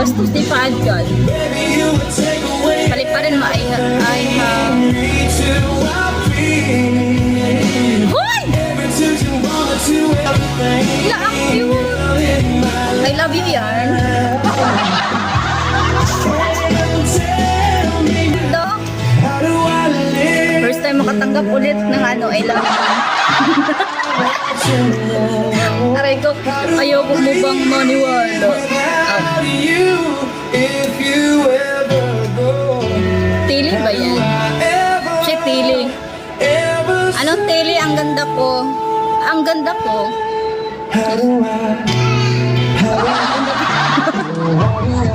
Bastos di paadyan. Palit pa rin ay Hoy! Ila ang cute! I love you yan. Dok, first time makatanggap ulit ng ano, I love you. Aray ko, ayoko mo bang maniwala? Tili ba yan? Siya tili. Anong tili? Ang ganda ko. Ang ganda ko.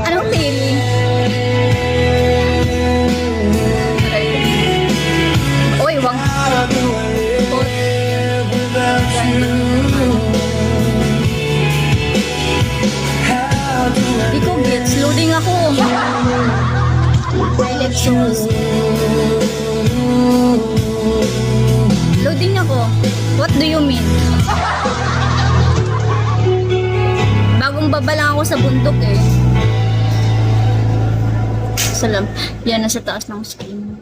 Anong tili? Uy, wang. Di ko gets. Loading ako. Elections. Loading ako. What do you mean? Bagong baba lang ako sa bundok eh. Salam. Yan, nasa taas ng screen.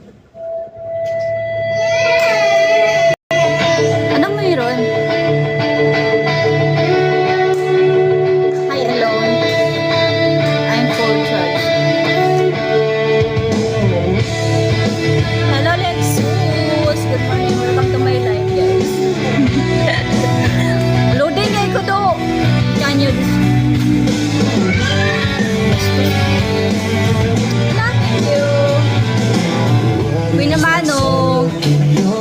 Anong mayroon? Hi, alone. I'm full charge. Hello, Lexus. Good morning. Welcome to my life, guys. Loading ay ko do. Can you Thank you. Pinamano.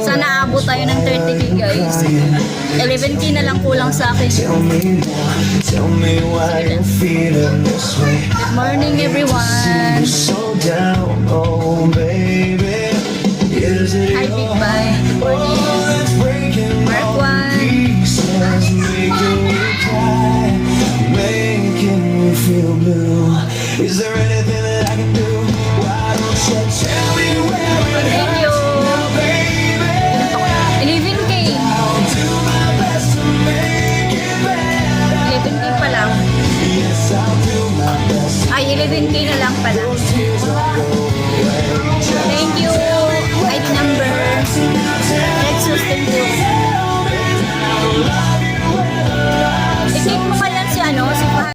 Sana abot tayo ng 30k, guys. 11k na lang kulang sa akin. Good morning, everyone. Hi, Big Bye. Good morning. Mark 1. Is there anything that I can do? Why don't you tell me where we're Thank you. now, baby? 11k. I'll do my best to make it better. 11k pa lang. Yes, I'll do my best. Ay, 11k na lang pala.